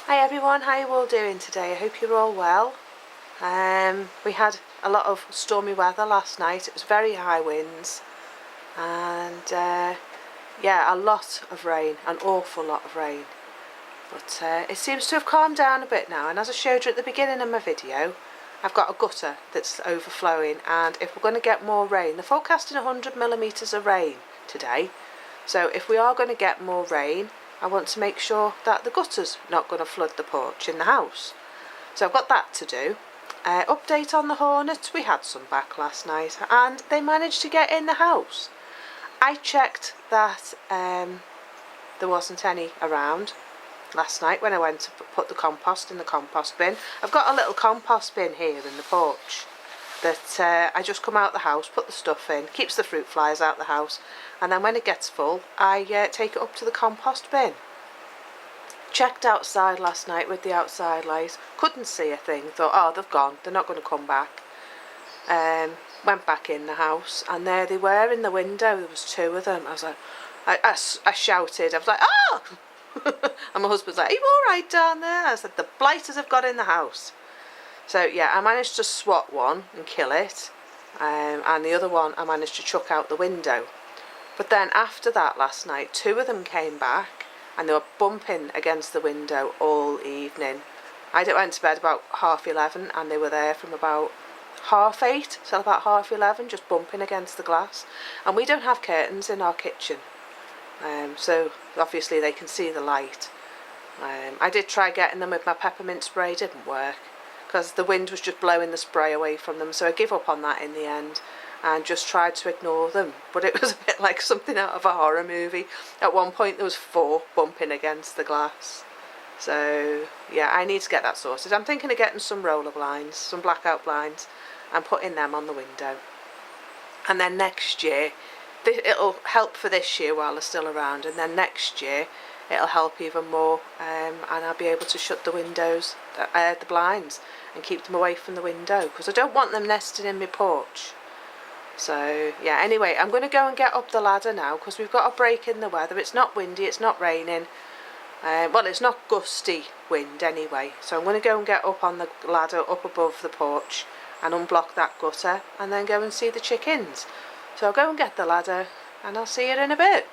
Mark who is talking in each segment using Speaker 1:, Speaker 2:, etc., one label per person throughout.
Speaker 1: Hi everyone, how are you all doing today? I hope you're all well. We had a lot of stormy weather last night. It was very high winds and yeah, a lot of rain, an awful lot of rain. But it seems to have calmed down a bit now, and as I showed you at the beginning of my video, I've got a gutter that's overflowing, and if we're going to get more rain, they're forecasting 100mm of rain today. So if we are going to get more rain, I want to make sure that the gutter's not going to flood the porch in the house. So I've got that to do. Update on the hornets, we had some back last night and they managed to get in the house. I checked that there wasn't any around last night when I went to put the compost in the compost bin. I've got a little compost bin here in the porch that I just come out the house, put the stuff in, keeps the fruit flies out the house, and then when it gets full I take it up to the compost bin. Checked outside last night with the outside light, couldn't see a thing, thought oh they've gone, they're not going to come back. Went back in the house and there they were in the window, there was two of them. I was like, I shouted, I was like oh! And my husband's like, are you alright down there? I said the blighters have got in the house. So yeah, I managed to swat one and kill it, and the other one I managed to chuck out the window. But then after that last night, two of them came back and they were bumping against the window all evening. I went to bed about 11:30 and they were there from about 8:30 till about 11:30, just bumping against the glass. And we don't have curtains in our kitchen, so obviously they can see the light. I did try getting them with my peppermint spray, didn't work, because the wind was just blowing the spray away from them, so I gave up on that in the end and just tried to ignore them. But it was a bit like something out of a horror movie. At one point there was 4 bumping against the glass. So yeah, I need to get that sorted. I'm thinking of getting some roller blinds, some blackout blinds, and putting them on the window. And then next year, it'll help for this year while they're still around, and then next year it'll help even more, and I'll be able to shut the windows, the blinds, and keep them away from the window, because I don't want them nesting in my porch. So yeah, anyway, I'm going to go and get up the ladder now, because we've got a break in the weather. It's not windy, it's not raining, well, it's not gusty wind anyway, so I'm going to go and get up on the ladder up above the porch and unblock that gutter, and then go and see the chickens. So I'll go and get the ladder and I'll see you in a bit.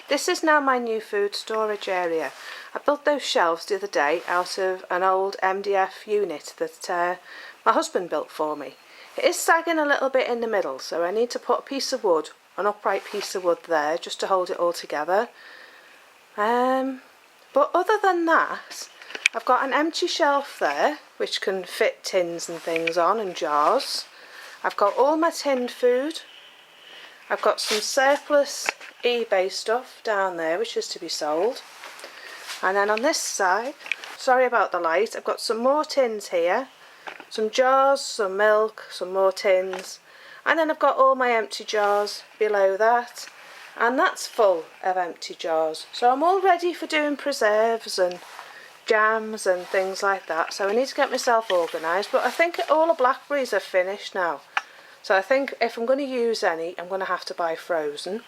Speaker 1: This is now my new food storage area. I built those shelves the other day out of an old MDF unit that my husband built for me. It is sagging a little bit in the middle, so I need to put a piece of wood, an upright piece of wood there, just to hold it all together. But other than that, I've got an empty shelf there, which can fit tins and things on, and jars. I've got all my tinned food. I've got some surplus eBay stuff down there which is to be sold, and then on this side sorry about the light. I've got some more tins here, some jars, some milk, some more tins, and then I've got all my empty jars below that, and that's full of empty jars. So I'm all ready for doing preserves and jams and things like that, so I need to get myself organised. But I think all the blackberries are finished now, so I think if I'm going to use any, I'm going to have to buy frozen.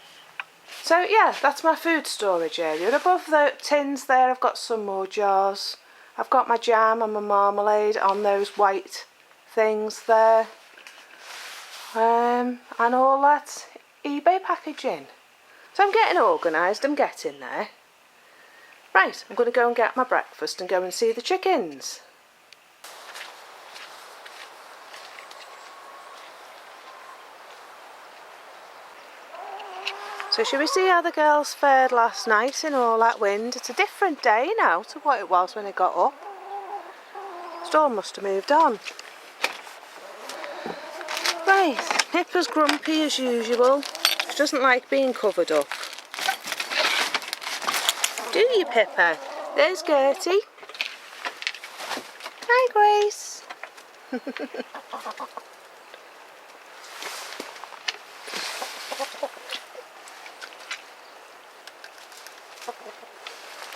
Speaker 1: So yeah, that's my food storage area. Above the tins there, I've got some more jars. I've got my jam and my marmalade on those white things there, and all that eBay packaging. So I'm getting organised, I'm getting there. Right, I'm going to go and get my breakfast and go and see the chickens. So shall we see how the girls fared last night in all that wind? It's a different day now to what it was when I got up. Storm must have moved on. Right, Pippa's grumpy as usual. She doesn't like being covered up. Do you, Pippa? There's Gertie. Hi, Grace.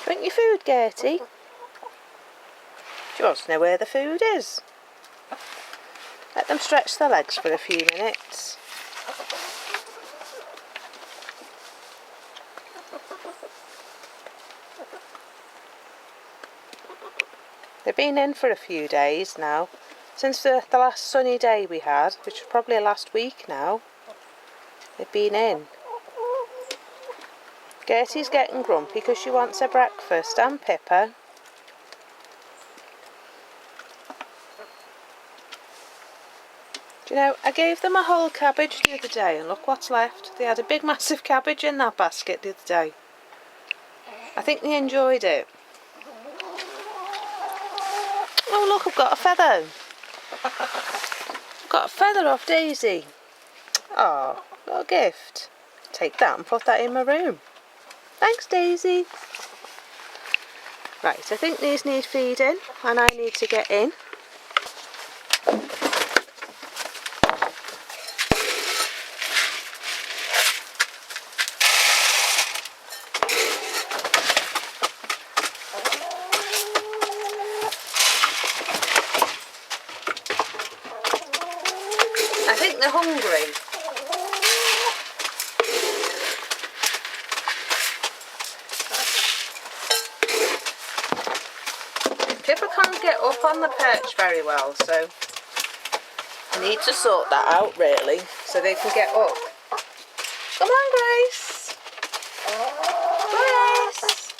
Speaker 1: Drink your food, Gertie. She wants to know where the food is. Let them stretch their legs for a few minutes. They've been in for a few days now, since the last sunny day we had, which was probably last week now. They've been in. Gertie's getting grumpy because she wants her breakfast, and Pippa. Do you know, I gave them a whole cabbage the other day, and look what's left. They had a big massive cabbage in that basket the other day. I think they enjoyed it. Oh look, I've got a feather. I've got a feather off Daisy. Oh, what a gift. Take that and put that in my room. Thanks, Daisy. Right, I think these need feeding and I need to get in. I think they're hungry. Pippa can't get up on the perch very well, so I need to sort that out really, so they can get up. Come on, Grace. Grace.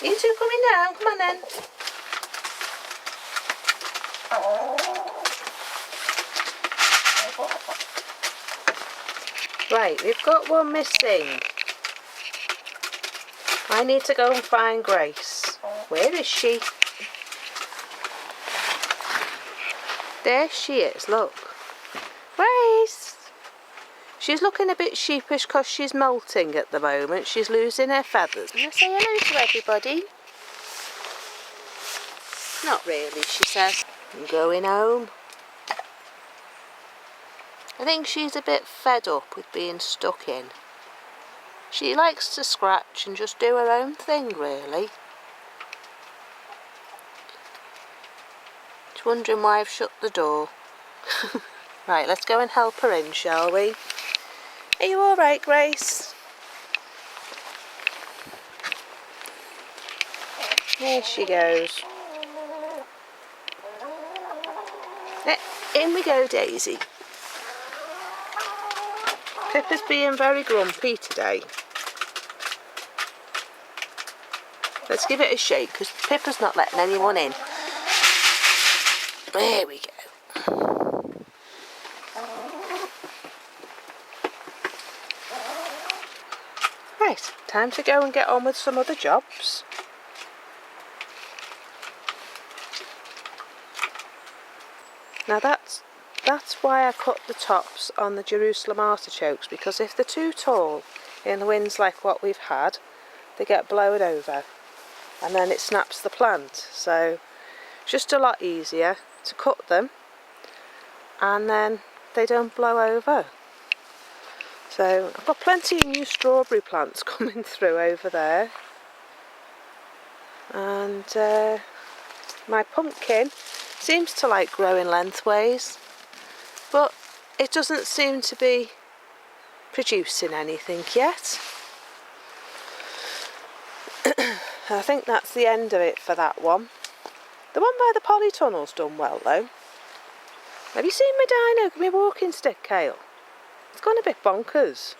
Speaker 1: You two coming down? Come on then. Right, we've got one missing. I need to go and find Grace. Where is she? There she is, look. Grace! She's looking a bit sheepish because she's molting at the moment. She's losing her feathers. Can I say hello to everybody? Not really, she says. I'm going home. I think she's a bit fed up with being stuck in. She likes to scratch and just do her own thing, really. She's wondering why I've shut the door. Right, let's go and help her in, shall we? Are you all right, Grace? There she goes. In we go, Daisy. Pippa's being very grumpy today. Let's give it a shake because Pippa's not letting anyone in. There we go. Right, time to go and get on with some other jobs. Now that's why I cut the tops on the Jerusalem artichokes, because if they're too tall in the winds like what we've had, they get blown over and then it snaps the plant. So it's just a lot easier to cut them and then they don't blow over. So I've got plenty of new strawberry plants coming through over there, and my pumpkin seems to like growing lengthways, but it doesn't seem to be producing anything yet. I think that's the end of it for that one. The one by the polytunnel's done well though. Have you seen my dino, my walking stick, Kale? It's gone a bit bonkers.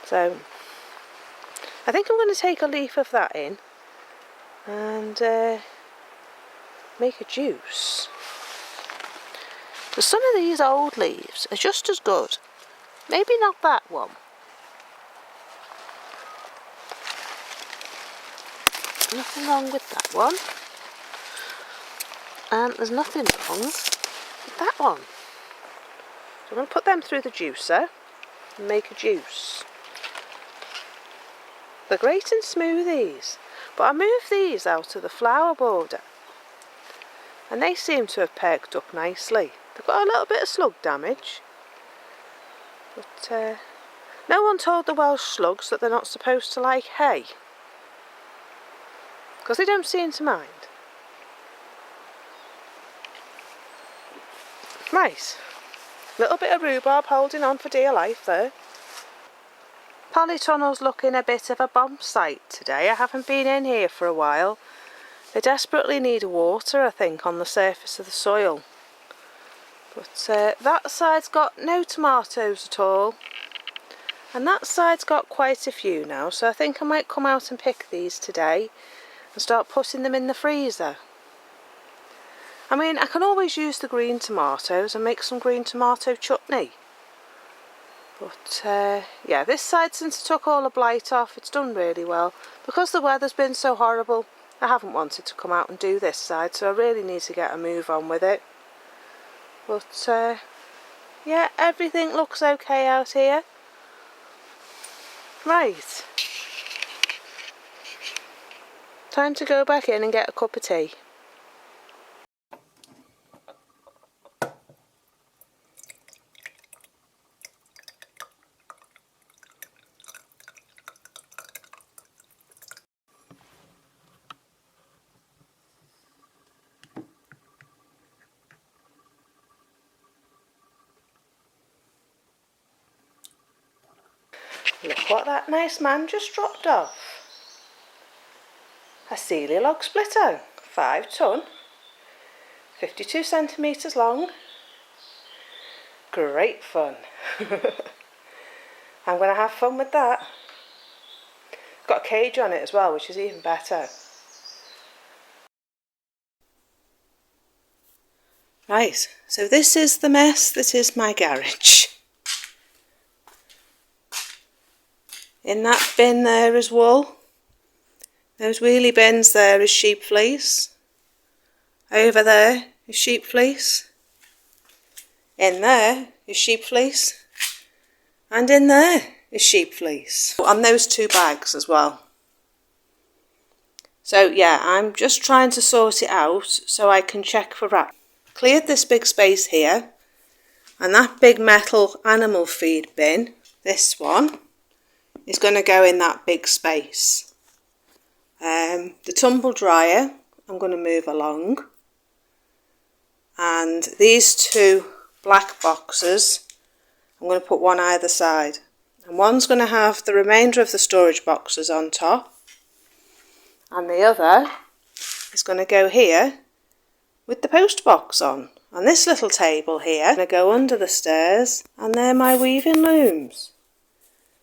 Speaker 1: So I think I'm going to take a leaf of that in and make a juice. But some of these old leaves are just as good. Maybe not that one. Nothing wrong with that one. And there's nothing wrong with that one. So I'm going to put them through the juicer and make a juice. They're great in smoothies, but I moved these out of the flower border and they seem to have perked up nicely. They've got a little bit of slug damage, but no one told the Welsh slugs that they're not supposed to like hay, because they don't seem to mind. Right. Little bit of rhubarb holding on for dear life there. Polytunnel's looking a bit of a bomb site today. I haven't been in here for a while. They desperately need water, I think, on the surface of the soil. But that side's got no tomatoes at all. And that side's got quite a few now, so I think I might come out and pick these today and start putting them in the freezer. I mean, I can always use the green tomatoes and make some green tomato chutney. But yeah, this side, since I took all the blight off, it's done really well. Because the weather's been so horrible, I haven't wanted to come out and do this side, so I really need to get a move on with it. But yeah, everything looks okay out here. Right. Time to go back in and get a cup of tea. Look what that nice man just dropped off. A Sealy log splitter, 5 ton, 52 centimetres long. Great fun. I'm going to have fun with that. Got a cage on it as well, which is even better. Right, so this is the mess that is my garage. In that bin there is wool. Those wheelie bins there is sheep fleece. Over there is sheep fleece. In there is sheep fleece. And in there is sheep fleece. And those 2 bags as well. So yeah, I'm just trying to sort it out so I can check for rats. Cleared this big space here. And that big metal animal feed bin, this one, is going to go in that big space. The tumble dryer I'm going to move along, and these 2 black boxes I'm going to put one either side, and one's going to have the remainder of the storage boxes on top, and the other is going to go here with the post box on. And this little table here is going to go under the stairs, and they're my weaving looms,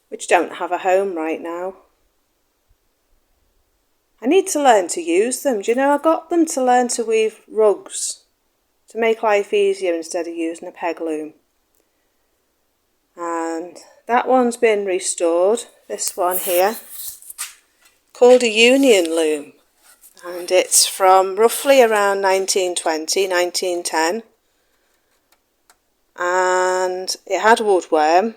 Speaker 1: which don't have a home right now. I need to learn to use them. Do you know, I got them to learn to weave rugs to make life easier instead of using a peg loom. And that one's been restored, this one here, called a union loom. And it's from roughly around 1920, 1910. And it had woodworm,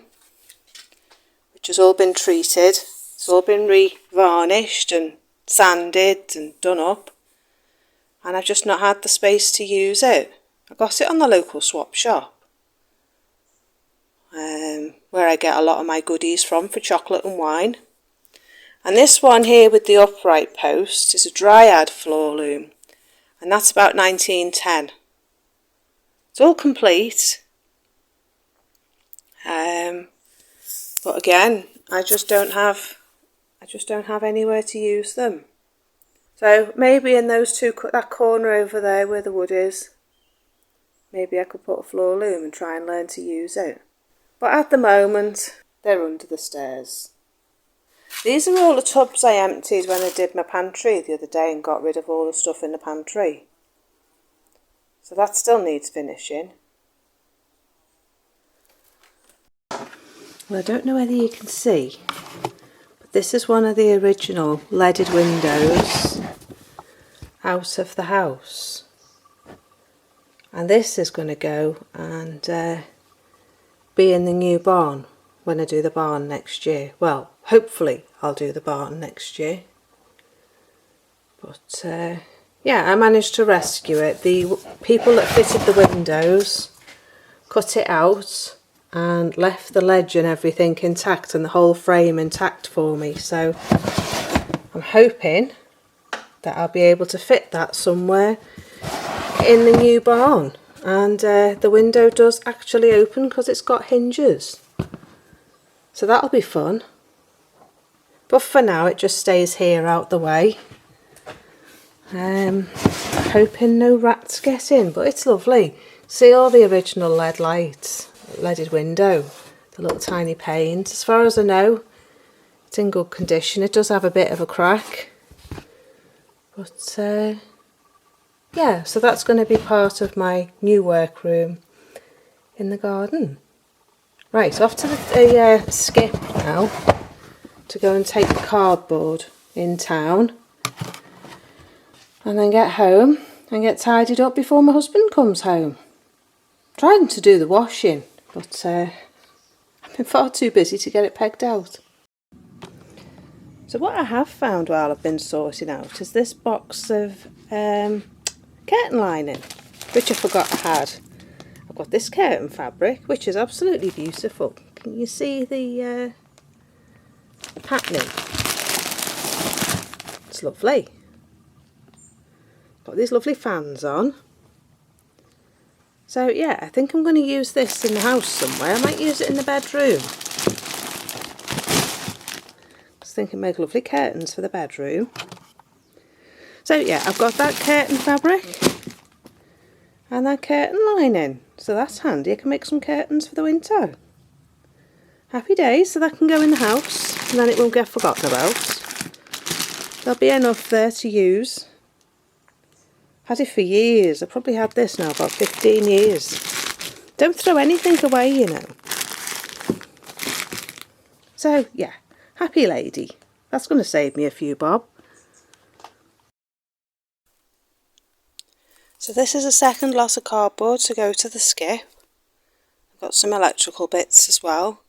Speaker 1: which has all been treated, It's all been re-varnished and sanded and done up, and I've just not had the space to use it. I got it on the local swap shop, where I get a lot of my goodies from for chocolate and wine. And this one here with the upright post is a dryad floor loom, and that's about 1910. It's all complete, but again, I just don't have anywhere to use them. So maybe in that corner over there where the wood is, maybe I could put a floor loom and try and learn to use it. But at the moment, they're under the stairs. These are all the tubs I emptied when I did my pantry the other day and got rid of all the stuff in the pantry. So that still needs finishing. Well, I don't know whether you can see, but this is one of the original leaded windows out of the house. And this is going to go and be in the new barn when I do the barn next year. Well, hopefully I'll do the barn next year. But yeah, I managed to rescue it. The people that fitted the windows cut it out and left the ledge and everything intact and the whole frame intact for me. So I'm hoping that I'll be able to fit that somewhere in the new barn. And the window does actually open because it's got hinges. So that'll be fun. But for now it just stays here out the way. Hoping no rats get in, but it's lovely. See all the original lead lights, leaded window, the little tiny panes. As far as I know, it's in good condition. It does have a bit of a crack. But yeah, so that's going to be part of my new workroom in the garden. Right, off to the skip now to go and take the cardboard in town, and then get home and get tidied up before my husband comes home. Trying to do the washing, but I've been far too busy to get it pegged out. So what I have found while I've been sorting out is this box of curtain lining, which I forgot I had. I've got this curtain fabric, which is absolutely beautiful. Can you see the patterning? It's lovely. Got these lovely fans on. So yeah, I think I'm going to use this in the house somewhere. I might use it in the bedroom. I was thinking make lovely curtains for the bedroom. So yeah, I've got that curtain fabric and that curtain lining. So that's handy. I can make some curtains for the winter. Happy days. So that can go in the house and then it won't get forgotten about. There'll be enough there to use. Had it for years. I probably had this now about 15 years. Don't throw anything away, you know. So yeah, happy lady. That's going to save me a few bob. So this is a second lot of cardboard to go to the skip. I've got some electrical bits as well.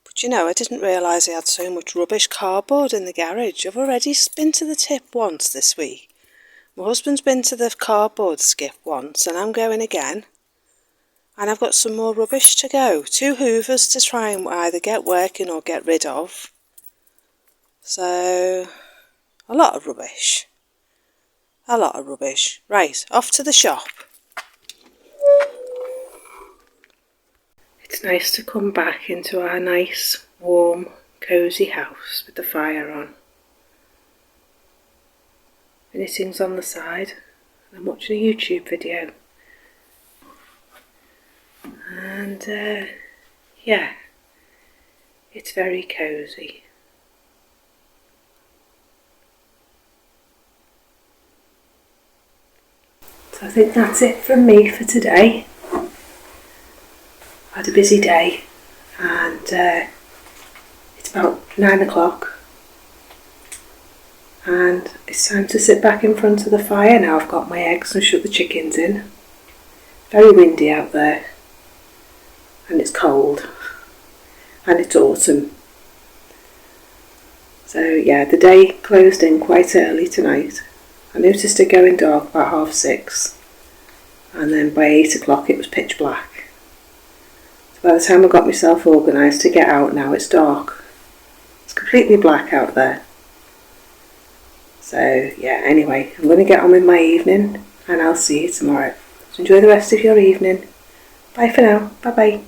Speaker 1: But you know, I didn't realise I had so much rubbish cardboard in the garage. I've already been to the tip once this week. My husband's been to the cardboard skip once and I'm going again. And I've got some more rubbish to go. 2 hoovers to try and either get working or get rid of. So, a lot of rubbish. A lot of rubbish. Right, off to the shop. It's nice to come back into our nice, warm, cosy house with the fire on. The knitting's on the side. I'm watching a YouTube video. And yeah, it's very cosy. So I think that's it from me for today. I had a busy day and it's about 9 o'clock and it's time to sit back in front of the fire now. I've got my eggs and shut the chickens in. Very windy out there and it's cold and it's autumn. So yeah, the day closed in quite early tonight. I noticed it going dark about 6:30, and then by 8 o'clock it was pitch black. So by the time I got myself organised to get out, now it's dark. It's completely black out there. So yeah, anyway, I'm going to get on with my evening, and I'll see you tomorrow. So enjoy the rest of your evening. Bye for now. Bye bye.